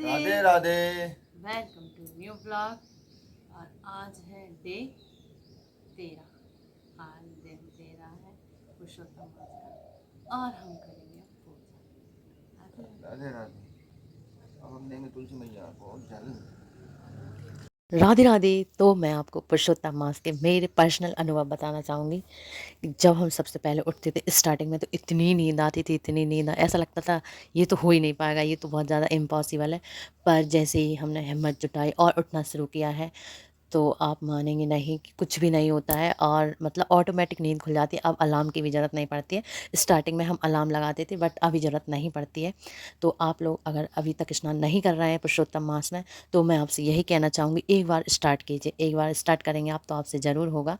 Radhe Radhe. Welcome to new blog. और आज है डे 13। आज दिन 13 है पुरुषोत्तम मास का और हम करेंगे पूजा। राधे राधे। अब हम देंगे तुलसी मैया को जल। राधे राधे। तो मैं आपको पुरुषोत्तम मास के मेरे पर्सनल अनुभव बताना चाहूँगी। जब हम सबसे पहले उठते थे स्टार्टिंग में तो इतनी नींद आती थी, इतनी नींद ऐसा लगता था ये तो हो ही नहीं पाएगा, ये तो बहुत ज़्यादा इम्पॉसिबल है। पर जैसे ही हमने हिम्मत जुटाई और उठना शुरू किया है तो आप मानेंगे नहीं कि कुछ भी नहीं होता है और मतलब ऑटोमेटिक नींद खुल जाती है। अब अलार्म की भी ज़रूरत नहीं पड़ती है। स्टार्टिंग में हम अलार्म लगाते थे बट अभी ज़रूरत नहीं पड़ती है। तो आप लोग अगर अभी तक स्नान नहीं कर रहे हैं पुरुषोत्तम मास में तो मैं आपसे यही कहना चाहूँगी, एक बार स्टार्ट कीजिए। एक बार स्टार्ट करेंगे आप तो आपसे ज़रूर होगा।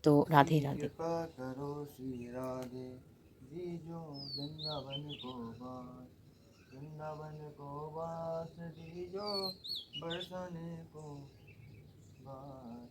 तो राधे राधे। कृपा करो श्री राधे जी जो वृंदावन को वास, वृंदावन को वास जी जो बरसाने को वास।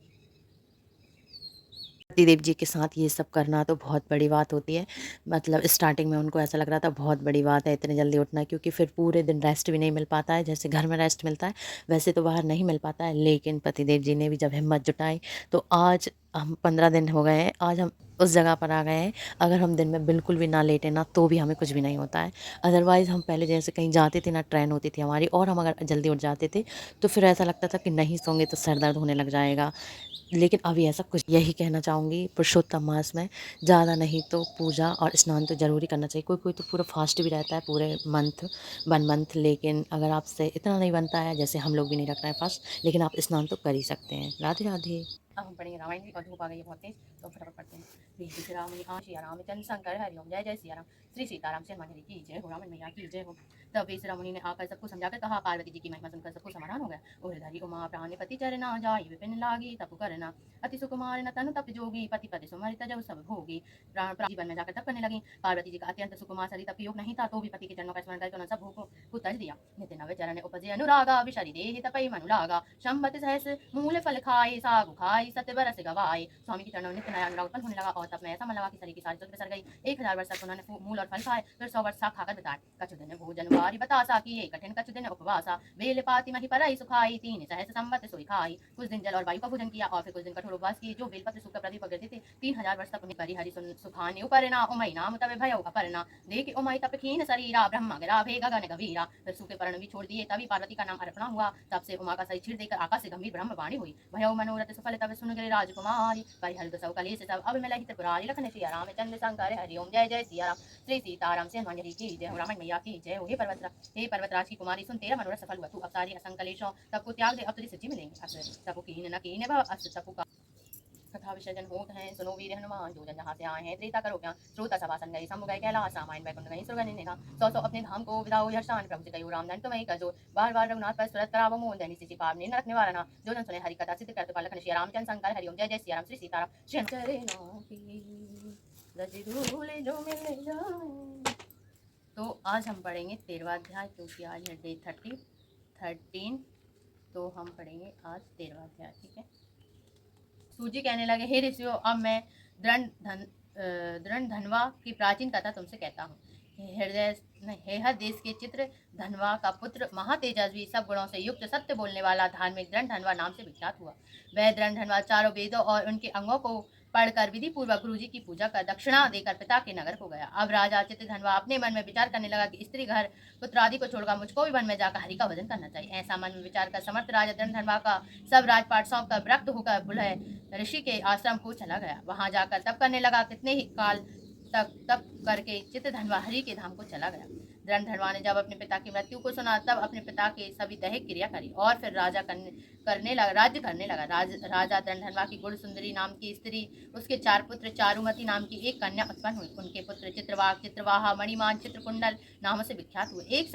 पतिदेव जी के साथ ये सब करना तो बहुत बड़ी बात होती है। मतलब स्टार्टिंग में उनको ऐसा लग रहा था बहुत बड़ी बात है इतने जल्दी उठना, क्योंकि फिर पूरे दिन रेस्ट भी नहीं मिल पाता है। जैसे घर में रेस्ट मिलता है वैसे तो बाहर नहीं मिल पाता है। लेकिन पतिदेव जी ने भी जब हिम्मत जुटाई तो आज हम 15 दिन हो गए हैं, आज हम उस जगह पर आ गए हैं। अगर हम दिन में बिल्कुल भी ना लेटे ना तो भी हमें कुछ भी नहीं होता है। अदरवाइज़ हम पहले जैसे कहीं जाते थे ना, ट्रेन होती थी हमारी और हम अगर जल्दी उठ जाते थे तो फिर ऐसा लगता था कि नहीं सोंगे तो सर दर्द होने लग जाएगा। लेकिन अभी ऐसा कुछ, यही कहना चाहूँगी पुरुषोत्तम मास में ज़्यादा नहीं तो पूजा और स्नान तो ज़रूर ही करना चाहिए। कोई कोई तो पूरा फास्ट भी रहता है पूरे मंथ 1 मंथ। लेकिन अगर आपसे इतना नहीं बनता है, जैसे हम लोग भी नहीं रख रहे हैं फास्ट, लेकिन आप स्नान तो कर ही सकते हैं। राधे राधे। अब हम पढ़ेंगे रामायण जी और धूप आ गई है बहुत तेज, तो फटाफट पढ़ते हैं। श्री श्री राम श्री रामचंद्र शंकर हरिओम जय जय सिया राम। श्री सीताराम से हनुमान जी की जय हो, रामन मैया की जय हो। तब वे मुनि ने आकर सबको समझाकर कहा, पार्वती जी की महिमा सुनकर सबको समाधान हो गया। उर्धरी उमा प्राणपति चरना जाई विपिन लागी तप करना, अति सुकुमार न तनु तप जोगी, पति पति सुमरित जब सब भोगी। प्राण जीवन में जाकर तप करने लगी। पार्वती जी का अत्यंत सुकुमार शरीर तप योग नहीं था, तो भी पति के चरणों का स्मरण करके उन्होंने सब भोग को तज दिया। नित्य नवे चरण उपजे अनुरागा, विषरि देहि तपई मनु लागा। शंबत सहस मूल फल खाए, सागु खाई सत्य बरस गवाए। स्वामी के चरणों में नित्य नया अनुराग उत्पन्न होने लगा और तब में ऐसा मन लगा कि शरीर की सारी तुझ सर गई। 1000 वर्ष तक उन्होंने मूल और फल खाए, फिर 100 वर्ष साग खाकर बिताए। कछु दिन भोजन वारी बतासा किए, कठिन कछु दिन उपवासा। बेल पाती मही परई सुखाई, 3 सहस संवत सोई खाई। कुछ दिन जल और वायु का भोजन किया और फिर कुछ दिन कठोर उपवास किए। जो बेलपत्र सूख पृथ्वी पर गिरते थे, 3000 वर्ष तक उन्हें करी हरि सुखाने उपरना। उमई नाम तब भय अपरना, देख उमई तप खीन शरीरा, ब्रह्म गिरा भे गगन गवीरा। फिर सूखे पर्ण भी छोड़ दिए, तभी पार्वती का नाम अर्पणा हुआ। तब से उमा का शरीर छीड़ देकर आकाश से गंभीर ब्रह्म वाणी हुई। भयो मनोरथ सफल तब सुन गए राजकुमारी, परिहर सब कलेश सब अब मिलहि त्रिपुरारी। लखन सिया राम चंद्र शंकर हरिओम जय जय सिया राम। श्री सीताराम से हनुमान जी की जय हो, रामन मैया की जय हो। हे पर्वतराज की कुमारी सुन, तेरा मनोरथ सफल हुआ। तू अब सारी असंकलेशों तब को त्याग दे, अब तुझे सिद्धि मिलेंगी। अस तपु कीन न कीन भव, अस तपु का कथा विसर्जन होत हैं। सुनो वीर हनुमान जो जन जहाँ से आए हैं, त्रेता करो क्या श्रोता सभासन गए, शंभु गए कैलाश रामायण वैकुंठ गए सुरगन निधा। 100 अपने धाम को विदाओ हर्षान, प्रभु से कहो रामधन तुम्हें कर जोर। बार बार रघुनाथ पर सुरत करावो मोल, दैनी सिसी पाप ने नरक निवारणा। जो जन सुने हरि कथा सिद्ध करते लखन श्री रामचंद्र शंकर हरिओम जय जय सिया राम। श्री सीताराम श्री चरणों की रज धूल जो मिल जाए। तो आज हम पढ़ेंगे 13वां अध्याय, क्योंकि आज है डे 13। तो हम पढ़ेंगे आज 13वां अध्याय, ठीक है। सूजी कहने लगे, हे ऋषियों, अब मैं दृढ़ धनवा की प्राचीन कथा तुमसे कहता हूँ। हेहर देश के चित्र धनवा का पुत्र महातेजस्वी, सब गुणों से युक्त, सत्य बोलने वाला, धार्मिक दृढ़ धनवा नाम से विख्यात हुआ। वह दृढ़ धनवा चारों वेदों और उनके अंगों को पढ़कर विधि पूर्वक गुरु जी की पूजा कर दक्षिणा देकर पिता के नगर को गया। अब राजा चित्र धनवा अपने मन में विचार करने लगा कि स्त्री घर पुत्र आदि को छोड़कर मुझको भी वन में जाकर हरि का भजन करना चाहिए। ऐसा मन में विचार कर समर्थ राजा दृढ़ धनवा का सब राजपाट सौंप कर विरक्त होकर बुलह ऋषि के आश्रम को चला गया। वहां जाकर तप करने लगा। कितने ही काल तक तप करके चित्र धनवा हरि के धाम को चला गया। दृढ़ धनवा ने जब अपने पिता की मृत्यु को सुना, तब अपने पिता के सभी दैहिक क्रिया करी और फिर राज्य करने लगा। राजा दृढ़ धनवा की गुण सुंदरी नाम की स्त्री, उसके 4 पुत्र, चारुमती नाम की एक कन्या उत्पन्न हुई। उनके पुत्र चित्रवाक, चित्रवाहा, मणिमान, चित्रकुंडल नामों से विख्यात हुए। एक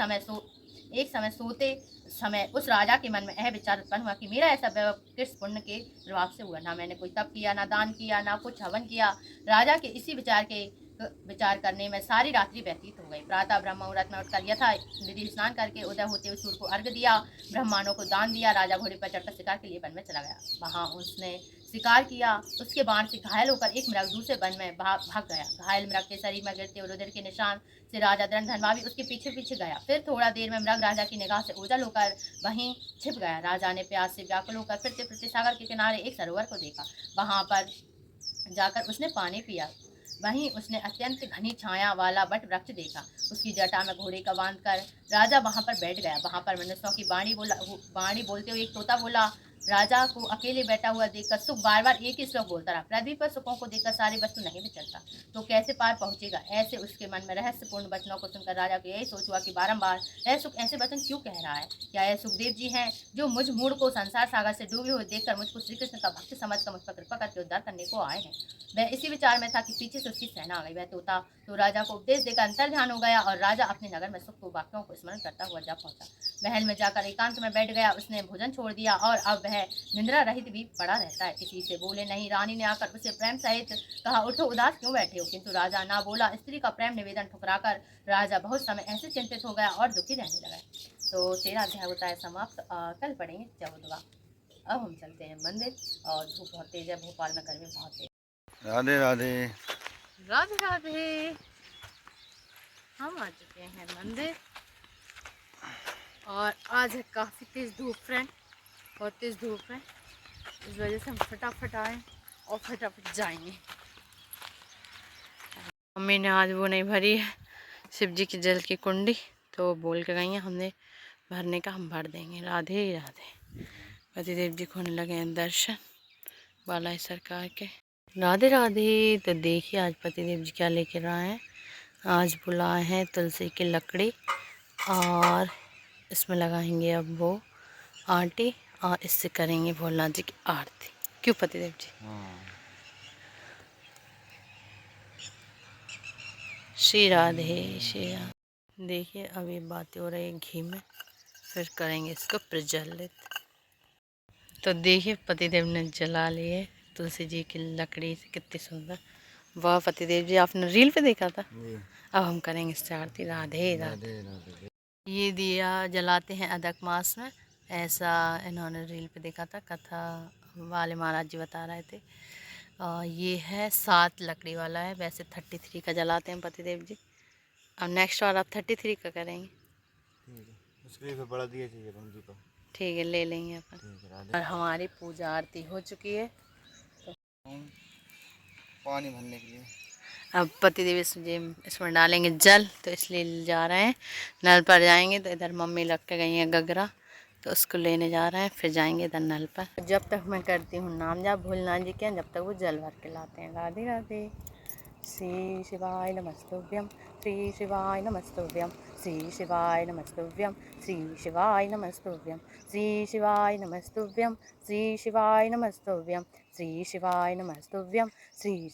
समय सोते समय उस राजा के मन में यह विचार उत्पन्न हुआ कि मेरा ऐसा वैभव किस पुण्य के प्रभाव से हुआ। ना मैंने कोई तप किया, ना दान किया, ना कुछ हवन किया। राजा के इसी विचार करने में सारी रात्रि व्यतीत हो गई। प्रातः ब्रह्म मुहूर्त में उठकर यथा विधि स्नान करके उदय होते हुए सूर्य को अर्घ्य दिया, ब्राह्मणों को दान दिया। राजा घोड़े पर चढ़कर शिकार के लिए वन में चला गया। वहां उसने शिकार किया। उसके बाण से घायल होकर एक मृग दूसरे वन में भाग गया। घायल मृग के शरीर में गिरते हुए रुधिर के निशान से राजा धनवा भी उसके पीछे पीछे गया। फिर थोड़ा देर में मृग राजा की निगाह से ओझल होकर वहीं छिप गया। राजा ने प्यास से व्याकुल होकर फिरते फिरते सागर के किनारे एक सरोवर को देखा। वहां पर जाकर उसने पानी पिया। वहीं उसने अत्यंत घनी छाया वाला वट वृक्ष देखा। उसकी जटा में घोड़े का बांध कर राजा वहां पर बैठ गया। वहां पर मनुष्यों की वाणी बोलते हुए एक तोता बोला। राजा को अकेले बैठा हुआ देखकर सुख बार बार एक ही श्लोक बोलता रहा। पृथ्वी पर सुखों को देखकर सारी वस्तु नहीं विचरता तो कैसे पार पहुंचेगा। ऐसे उसके मन में रहस्यपूर्ण वचनों को सुनकर राजा को यही सोच हुआ कि बारंबार यह सुख ऐसे वचन क्यों कह रहा है। क्या यह सुखदेव जी हैं जो मुझ मूड को संसार सागर से डूबे हुए देखकर मुझको श्री कृष्ण का भक्त समझकर मुझ पर कृपा करके उद्धार करने को आए हैं। वह इसी विचार में था कि पीछे से उसकी सेना आ गई। वह तोता तो राजा को उपदेश देकर अंतर ध्यान हो गया और राजा अपने नगर में सुख वाक्यों को स्मरण करता हुआ जा पहुंचा। महल में जाकर एकांत में बैठ गया। उसने भोजन छोड़ दिया और अब वह निंद्रा रहित भी पड़ा रहता है। किसी से बोले नहीं। रानी ने आकर उसे प्रेम सहित कहा, उठो, उदास क्यों बैठे हो। किंतु राजा ना बोला। स्त्री का प्रेम निवेदन ठुकराकर राजा बहुत समय ऐसे चिंतित हो गया और दुखी रहने लगा। तो 13 अध्याय होता है समाप्त। कल पढ़ेंगे 14वां। अब हम चलते हैं मंदिर और धूप बहुत तेज है। भोपाल में गर्मी बहुत तेज। राधे राधे। राधे राधे। हम आ चुके हैं मंदिर और आज है काफ़ी तेज़ धूप फ्रेंड, बहुत तेज़ धूप है। इस वजह से हम फटाफट आए और फटाफट जाएंगे। मम्मी ने आज वो नहीं भरी है शिव जी की जल की कुंडी, तो बोल के गई हैं हमने भरने का, हम भर देंगे। राधे राधे। पतिदेव जी को होने लगे हैं दर्शन बालाई सरकार के। राधे राधे। तो देखिए आज पतिदेव जी क्या लेकर आए हैं। आज बुलाए हैं तुलसी की लकड़ी और इसमें लगाएंगे अब वो आटी और इससे करेंगे भोलेनाथ जी की आरती। क्यों पतिदेव जी? श्री राधे श्री राधे। देखिए अभी बातें हो रही है घी में, फिर करेंगे इसको प्रज्वलित। तो देखिए पतिदेव ने जला लिए तुलसी जी की लकड़ी से, कितनी सुंदर। वाह पतिदेव जी, आपने रील पे देखा था। अब हम करेंगे इससे आरती। राधे राधे। ये दिया जलाते हैं अधिक मास में, ऐसा इन्होंने रील पे देखा था, कथा वाले महाराज जी बता रहे थे। ये है 7 लकड़ी वाला है, वैसे 33 का जलाते हैं पतिदेव जी। अब नेक्स्ट बार आप 33 का करेंगे। उसके लिए बड़ा दिया चाहिए बंदी को। ठीक है, ले लेंगे अपन। और हमारी पूजा आरती हो चुकी है तो पानी भरने के लिए अब पतिदेव इसमें डालेंगे जल, तो इसलिए जा रहे हैं। नल पर जाएंगे तो इधर मम्मी रख के गई हैं गगरा, तो उसको लेने जा रहे हैं, फिर जाएंगे इधर नल पर। जब तक मैं करती हूँ नाम जाप भोलेनाथ जी के, जब तक वो जल भर के लाते हैं। राधे राधे। श्री शिवाय नमस्तुभ्यं, श्री शिवाय नमस्तुभ्यं, श्री शिवाय नमस्तुभ्यं, श्री शिवाय नमस्तुभ्यं, श्री शिवाय नमस्तुभ्यं, श्री शिवाय नमस्तुभ्यं, श्री शिवाय नमस्तुभ्यं, श्री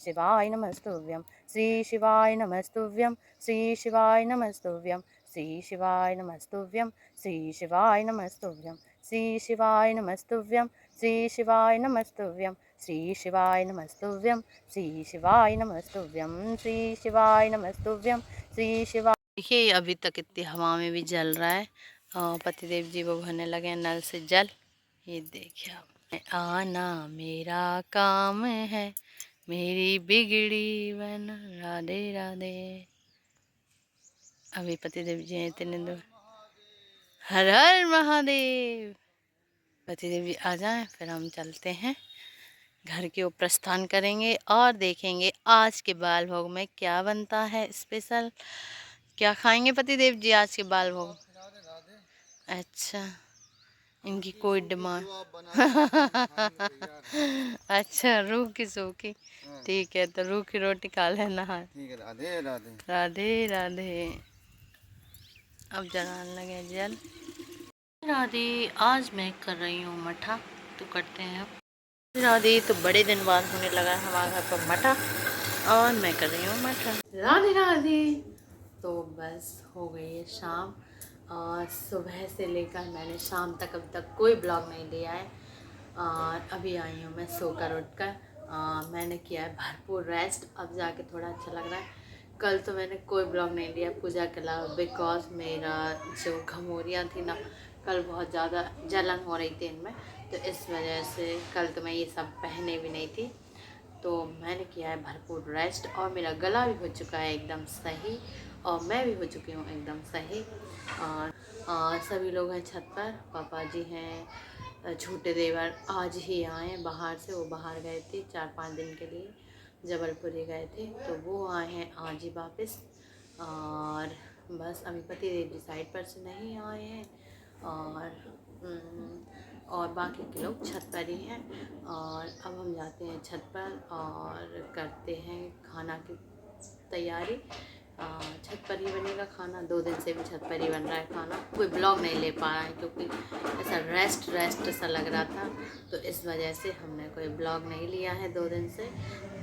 शिवाय नमस्तुभ्यं, श्री शिवाय नमस्तुभ्यं, श्री शिवाय नमस्तुभ्यं, श्री शिवाय नमस्तुभ्यं, श्री शिवाय नमस्तुभ्यं, श्री शिवाय नमस्तुभ्यं, श्री शिवाय नमस्तुभ्यं, श्री शिवाय नमस्तुभ्यं, श्री शिवाय नमस्तुभ्यं, श्री शिवाय नमस्तुभ्यं, श्री शिवाय। देखिए अभी तक इतनी हवा में भी जल रहा है। पतिदेव जी वो भरने लगे हैं नल से जल। ये देखिए आप, आना मेरा काम है, मेरी बिगड़ी बना। राधे राधे। अभी पतिदेव जी हैं इतने दूर। हर हर महादेव। पतिदेव जी आ जाएं, फिर हम चलते हैं घर के ऊपर, प्रस्थान करेंगे और देखेंगे आज के बाल भोग में क्या बनता है स्पेशल। क्या खाएंगे पतिदेव जी आज के बाल भोग? अच्छा, इनकी कोई डिमांड। अच्छा, रूह की सूखी। ठीक है, तो रूह की रोटी खा लेना है। ठीक है। राधे राधे। राधे राधे। अब जलाने लगे जल। राधे। आज मैं कर रही हूँ मठा, तो करते हैं। राधे। तो बड़े दिन बाद होने लगा हमारे घर पर मठा और मैं कर रही हूँ मठा। राधे राधे। तो बस हो गई है शाम और सुबह से लेकर मैंने शाम तक अभी तक कोई ब्लॉग नहीं लिया है। और अभी आई हूँ मैं सोकर उठकर। मैंने किया है भरपूर रेस्ट, अब जाके थोड़ा अच्छा लग रहा है। कल तो मैंने कोई ब्लॉग नहीं लिया पूजा के अलावा, बिकॉज मेरा जो घमोरियाँ थी ना, कल बहुत ज़्यादा जलन हो रही थी इनमें, तो इस वजह से कल तो मैं ये सब पहने भी नहीं थी। तो मैंने किया है भरपूर रेस्ट और मेरा गला भी हो चुका है एकदम सही और मैं भी हो चुकी हूँ एकदम सही। और सभी लोग हैं छत पर, पापा जी हैं, छोटे देवर आज ही आए हैं बाहर से, वो बाहर गए थे 4-5 दिन के लिए, जबलपुर ही गए थे, तो वो आए हैं आज ही वापस। और बस अभी पति देव जी साइड पर से नहीं आए हैं और बाकी के लोग छत पर ही हैं। और अब हम जाते हैं छत पर और करते हैं खाना की तैयारी। छत पर ही बनेगा खाना, 2 दिन से भी छत पर ही बन रहा है खाना। कोई ब्लॉग नहीं ले पा रहा है क्योंकि ऐसा रेस्ट सा लग रहा था, तो इस वजह से हमने कोई ब्लॉग नहीं लिया है 2 दिन से।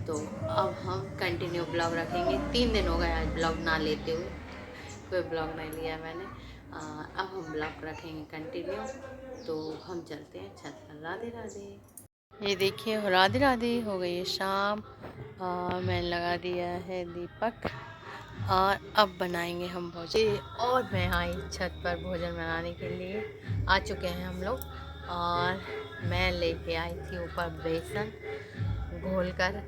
तो अब हम कंटिन्यू ब्लॉग रखेंगे। 3 दिन हो गए आज ब्लॉग ना लेते हुए, कोई ब्लॉग नहीं लिया मैंने। अब हम ब्लॉग रखेंगे कंटिन्यू। तो हम चलते हैं छत पर। राधे राधे। ये देखिए राधे राधे, हो गई है शाम और मैंने लगा दिया है दीपक और अब बनाएंगे हम भोजन। और मैं आई छत पर भोजन बनाने के लिए, आ चुके हैं हम लोग। और मैं लेके आई थी ऊपर बेसन घोलकर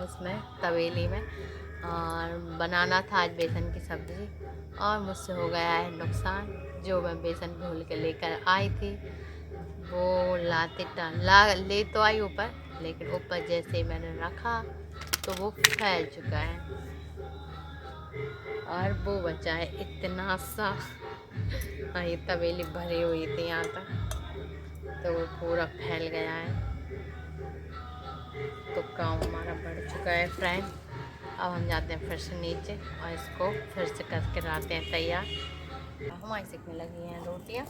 उसमें तवेली में, और बनाना था आज बेसन की सब्ज़ी। और मुझसे हो गया है नुकसान, जो मैं बेसन घोल के लेकर आई थी वो ले तो आई ऊपर, लेकिन ऊपर जैसे ही मैंने रखा तो वो फैल चुका है और वो बचा है इतना सा। ये तवेली भरी हुई थी यहाँ तक, तो वो पूरा फैल गया है। तो काम हमारा बढ़ चुका है फ्रेंड। अब हम जाते हैं फिर से नीचे और इसको फिर से करके लाते हैं तैयार। हमारी सेकने लगी हैं रोटियाँ,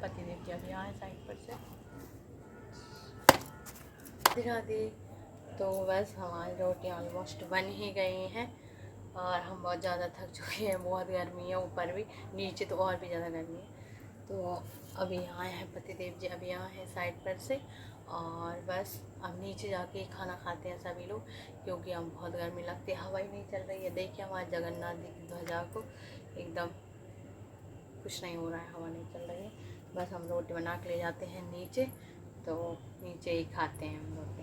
पति देव जी अभी आए साइड पर से। राधे। तो बस हमारी रोटियाँ ऑलमोस्ट बन ही गई हैं और हम बहुत ज़्यादा थक चुके हैं, बहुत गर्मी है ऊपर भी, नीचे तो और भी ज़्यादा गर्मी है। तो अभी आए हैं पति देव जी, अभी आए हैं साइड पर से, और बस अब नीचे जाके ही खाना खाते हैं सभी लोग, क्योंकि हम बहुत गर्मी लगती है, हवा ही नहीं चल रही है। देखिए हमारे जगन्नाथ जी की ध्वजा को एकदम कुछ नहीं हो रहा है, हवा नहीं चल रही है। बस हम रोटी बना के ले जाते हैं नीचे, तो नीचे ही खाते हैं हम रोटी।